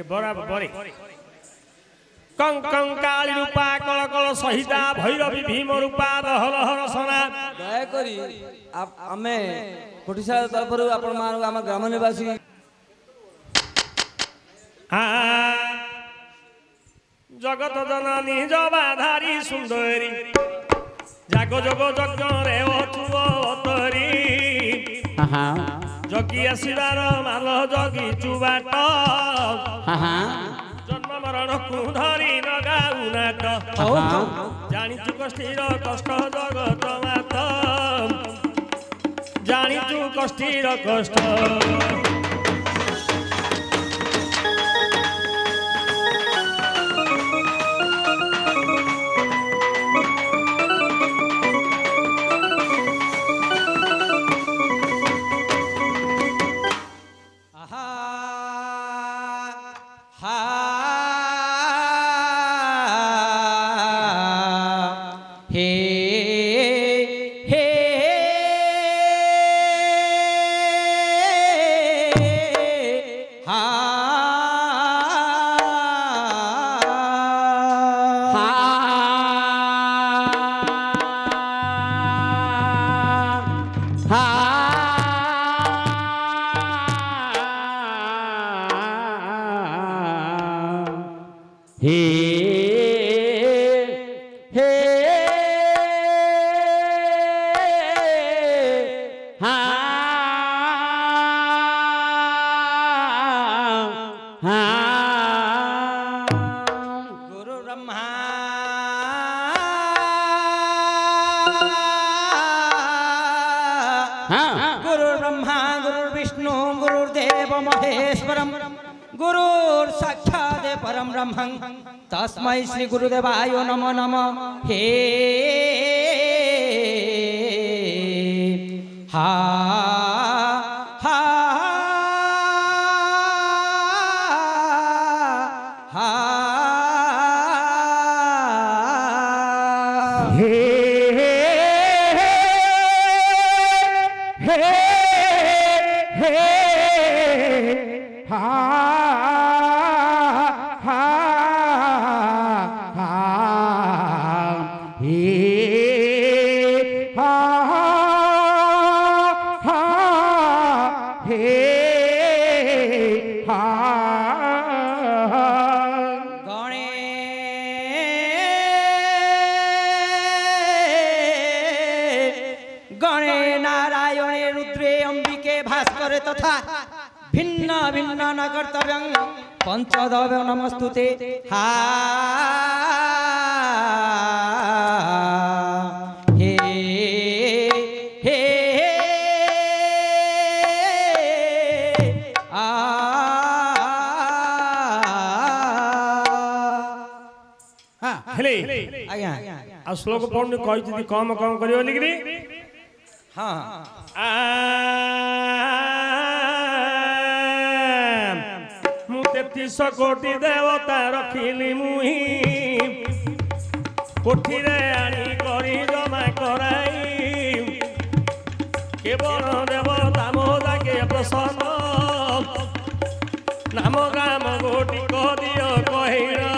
बराबर बरे कंकाली रूपा कल कल सहिता भैरवी भीम रूपा रहल हर सना दयाकोरी आमे कोटिशाला तरफ आपण मान आम ग्राम निवासी जगत जननी जबाधारी सुंदरी जाग जग यज्ञ रे अतरी जगी आसबार माल जगी चुबाट जन्म मरण को धरी नगाऊ नाट जानिचु कष्टीर कष्ट जगत मात जानिचु कष्टीर कष्ट तस्मै श्री गुरुदेवाय नमो नमः हे हा हा हा हे न कर्तव्यं पंचदव नमस्तुते हा हे हे आ हेले आज्ञा आ श्लोक पढ़ने कहि कम कम करियो लिखरी हां तेतीस कोटि देवता रखिली मुही कोठी रे आनी करी जमा कराई केवल देवता मोदा के प्रसन्न नाम ग्राम गोटी कह दियो कहिरा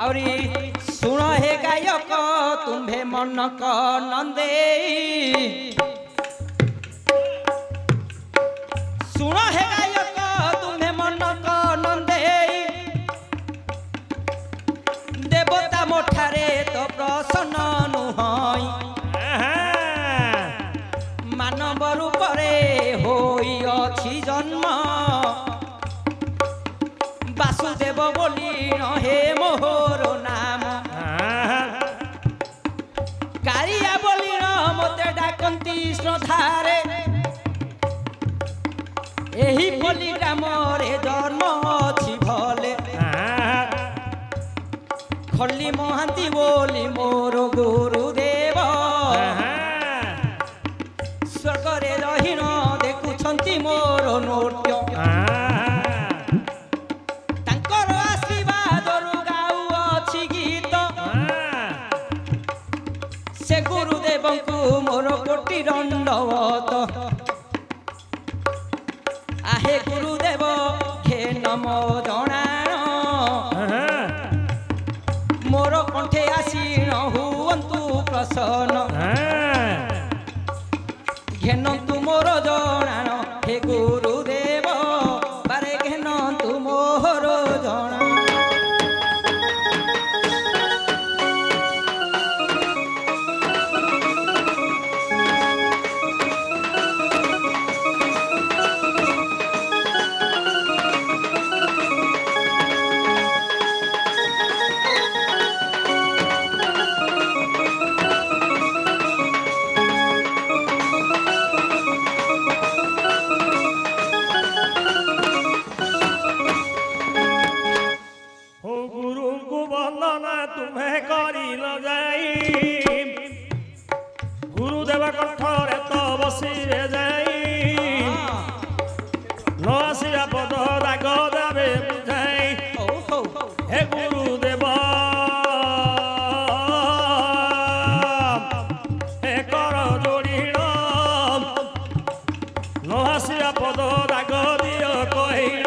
औरी सुन हे गायक तुम्हे मन क नंदे सुन हे गायक तुम्हे मन क नंदे देवता मोठारे तो प्रसन्न नुहई मानव रूप रे होई अछि जन्म वासुदेव बोली हे मोहर नाम कालिया बोली मते डाकंती श्रद्धारे एही बोली मोरे जन्म अछि भले खल्ली महांती बोली मोर गुरुदेव स्वर्गरे रहीन देखुछंती मोर नृत्य से गुरुदेव को मोर कोटि दंडवत आहे गुरुदेव कण्ठे नमो जणाण मोर कण्ठे आसीण हुअन्तु प्रसन्न घेनन्तु मोर जणाण हे गुरुदेव बारे घेनन्तु मोर जणाण तुम्हें करी न जाई गुरुदेव कण्ठरे तो बसिबे जाई न आसिया पद राग देवे बुझाई हे गुरुदेव हे कर जोड़ीण न आसिया पद राग दियो कहीण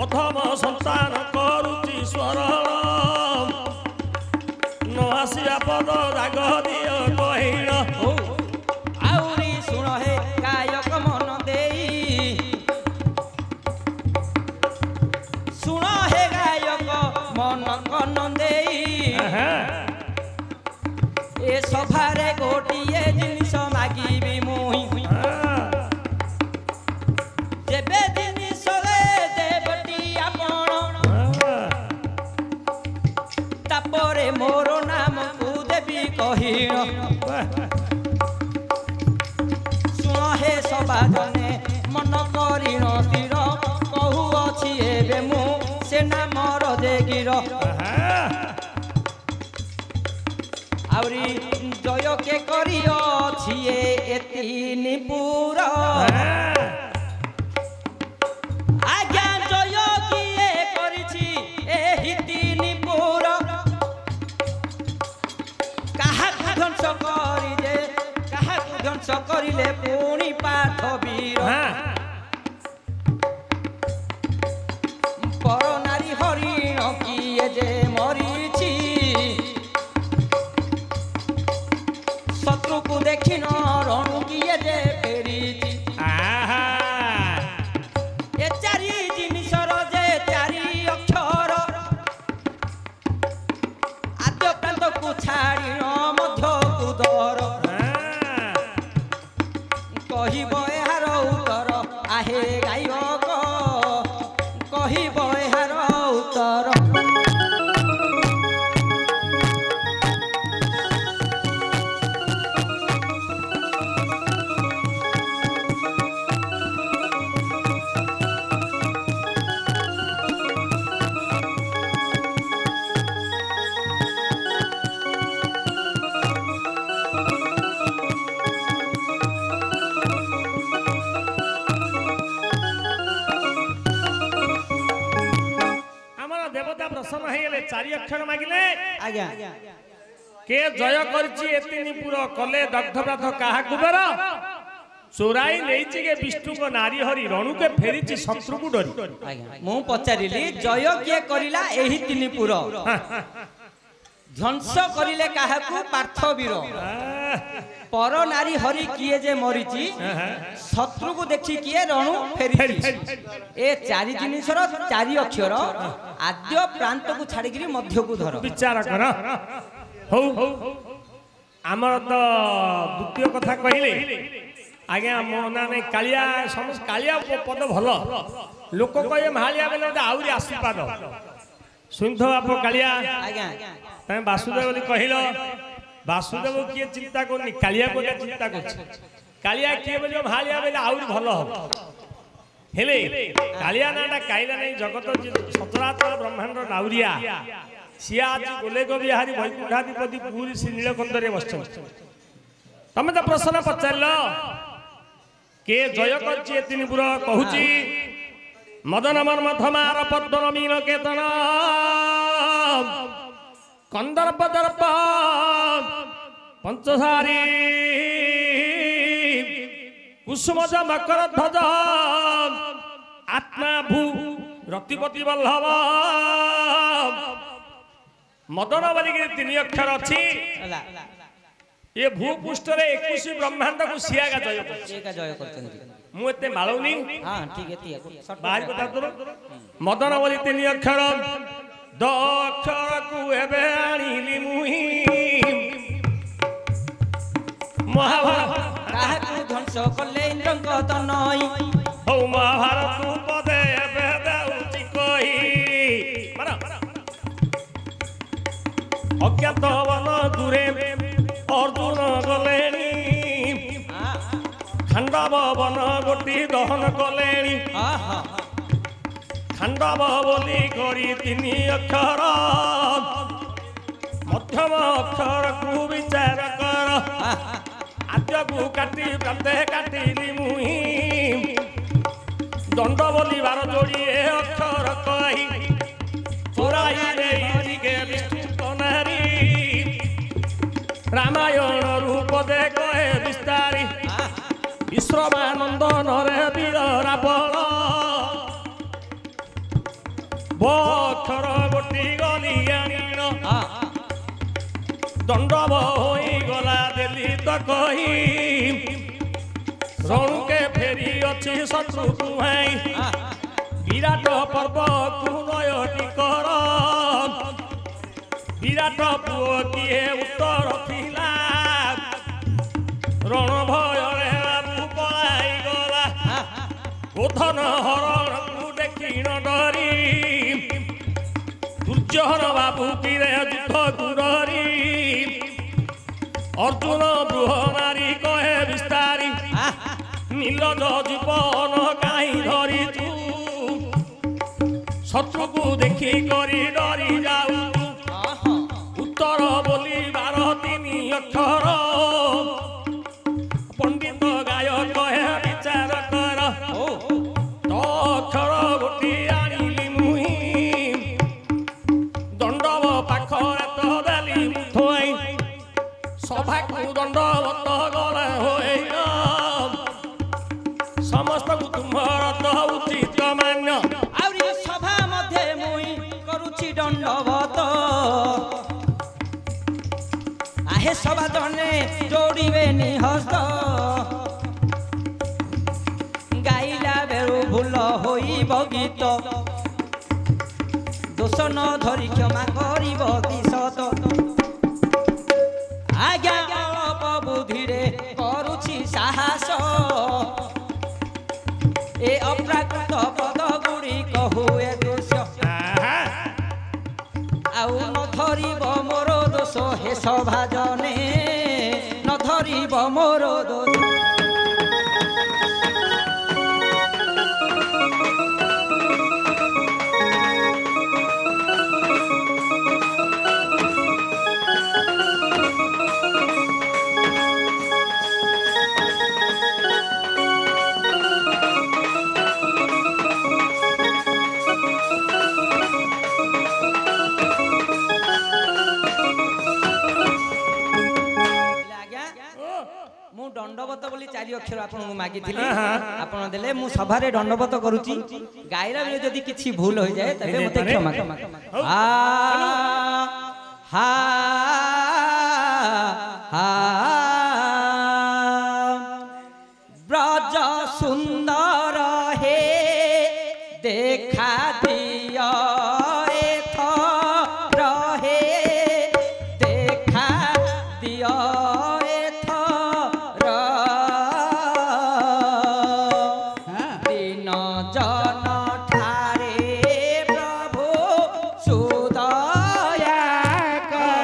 अथम संतान करुची स्वरण नहासिया पद राग दियो कहीण आउरी सुण हे गायक मन देई सुण हे गायक मन कन देई ए सभारे गोटिए जिनिस मागिबी मुई जेबे जिनिस देवटी आपण तापरे मोर नाम को देवी कहीण सुण हे सभा जने मन करीण तीर कहू अछि एबे मु से नामर देगिर आउरी जय के करी अछि एतिनि पुर आज्ञा जय किए करिछि एहि तिनि पुर ध्वंस करिले कहा ध्वंस करिले पुणी पाठ वीर पर नारी हरिण किए जे मरीछि शत्रु को देखिन रणु किए जे फेरीछि ए चारि जिनिसर जे चारि अक्षर आद्य प्रांत को छाड़िण कहिब एहार उत्तर आहे गायक कहिब एहार उत्तर प्रसन्न है चारि अक्षर मागिले आज्ञा के जय करछि एतिनि पुर कले दग्धव्रत काहा कुबेर चोराई नेइछि के विष्णु को नारी हरि रणु के फेरिछि शत्रु को डरी आज्ञा मु पचारिली जय किए करिला एही तिनि पुर ध्वंस करिले काहाकू पार्थवीर पर नारी हरि किए जे मरीची शत्रु को देखी किए रणु फेरी ए चारि जिनिसर चारि अक्षर आद्य प्रांत को छाड़ी मध्य को धर विचार कर हो आमर तो द्वितीय कथा कहले आज्ञा मो ना नहीं कालिया समझ कालिया पद भल लोक कहे महालिया बेले आउरी आशीर्वाद सुनथ आप कालिया आज्ञा तमे वासुदेव बोली कहिलो वासुदेव किए चिंता करनी कालिया को चिंता कर कालिया किए बोली महालिया बेले आउरी भल हो हेले कालिया नाटा काइला नहीं जगत सचराचर ब्रह्मांड नाउरिया सी आज गोलेक बिहारी वैकुंठाधिपति पूरी श्री नीलकंठरे बस तमे तो प्रश्न पचार के जय कर कहूची मदन मन्मथमार पद्म मीन केतन कंदर्प दर्प पंचसारी कुसुमज मकर ध्वज आत्मा भू रतिपति वल्लभ मदन बोलिक 3 अक्षर अच्छी ये भूपृष्ठ 21 ब्रह्मांड को सियागा जय मुझे मालूनी बाहर बता दो मदन बोली 3 अक्षर द अक्षर को एबे आनिली मुही महाभारत ध्वंस कले इंद्रंक तनय हो महाभारत पदे एबे देउची कही मारा अज्ञात वन दूरे अर्जुन गलेणी खांडव वन गोटी दहन कलेणी खांडव बोली करी 3 अक्षर मध्यम अक्षर को विचार कर आद्य को काटी प्रांते काटिली मुही दंड बोली 12 जोड़िए अक्षर कही चोराई रे विष्णु नारी रामायण रूप दे कहे विस्तारी विश्रमानंद नरे वीर रावण बक्षर गोटी गली आनिण दंडव होई गला देली तो कही रणु के फेरी अच्छी शत्रु कुहाई विराट पर्व कुनयटी कर विराट पुओ किए उत्तर थिला रण भय पलाई गला गोधन हरण को देखी न डरी दुर्योधन बाबू पीरे युद्ध गुडरी अर्जुन बृह नारी कहे विस्तारी नीलज जीवन कहीं धरी तू शत्रु को देखी करी डरी जाऊ उत्तर बोली 12 3 अक्षर पंडित गाय कहे विचार कर तो अक्षर गोटी आनिली मुही दंडव पाखरे तो देली मुथई सभा को दंडवत गला होई समस्त को तुम्हार तो उचित मान्य आउरी सभा मध्ये मुई करूची दंडवत आहे सभा जने जोड़िबे निहस्त गाइला बेरु भूल होई गीत दोष न धरी क्षमा करिब दिशत आज्ञा अल्प बुद्धिरे करूची साहस ए अप्राकृत पद गुड़ी कहुए दोष आउ न धरिब मोर दोष हे सभा जने न धरिब मोर दोष दंडवत बोली 4 अक्षर आपन मागी थिली आपन देले मु सभा रे दंडवत करूची गाइला बेले जदी किछि भूल हो जाए तबे मते क्षमा आ हा हा ब्रज सुंदर हे देखा दिया रहे देखा दिया कर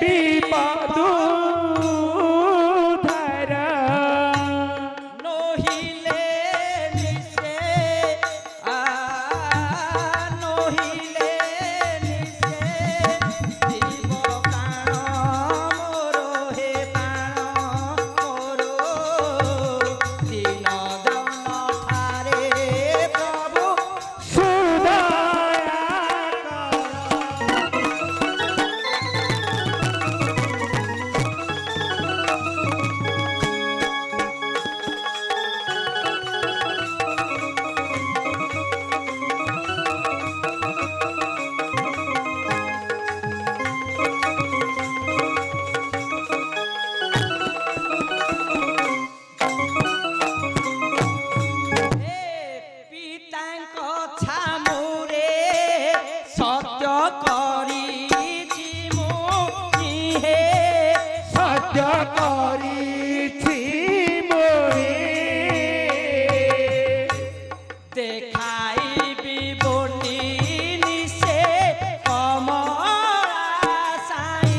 বিপদু নহিলে নিশে নহিলে নিশে জীব প্রাণ মোর হে প্রাণ মোর দিন জন ঠারে প্রভু পিতাଙ୍କ ছামুরে সত্য করিছি মু হে সত্য করিছি মোরে দেখাইবি বনি নিশে কমলা সাই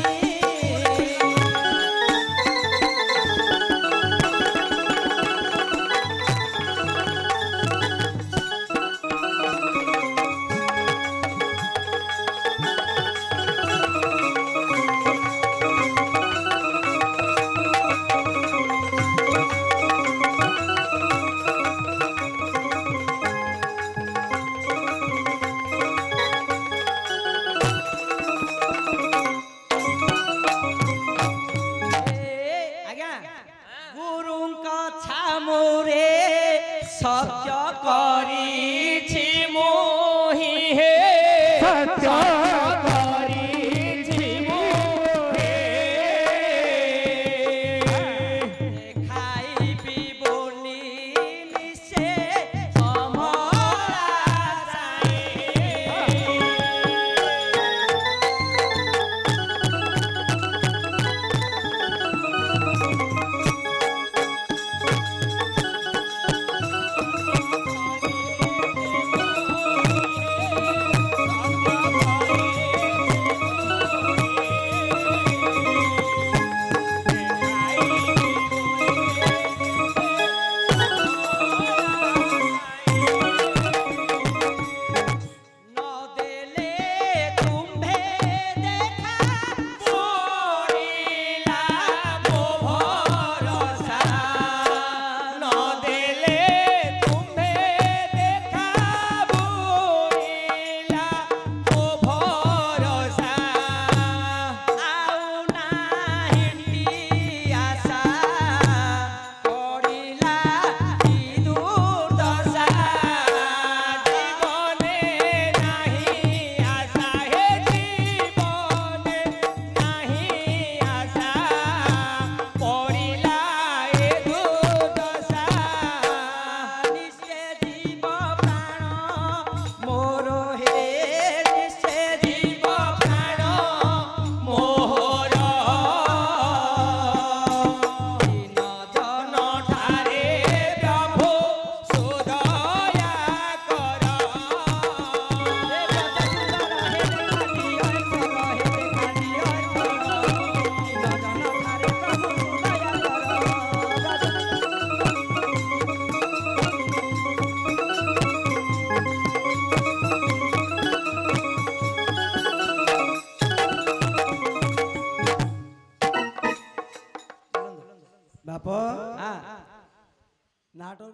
আজ্ঞা গুরুଙ୍କ ছামুরে সত্য করিছি মোহি হে সত্য করিছি মোরে দেখাইবি বনি নিশে কমলা সাই বাপ নাটক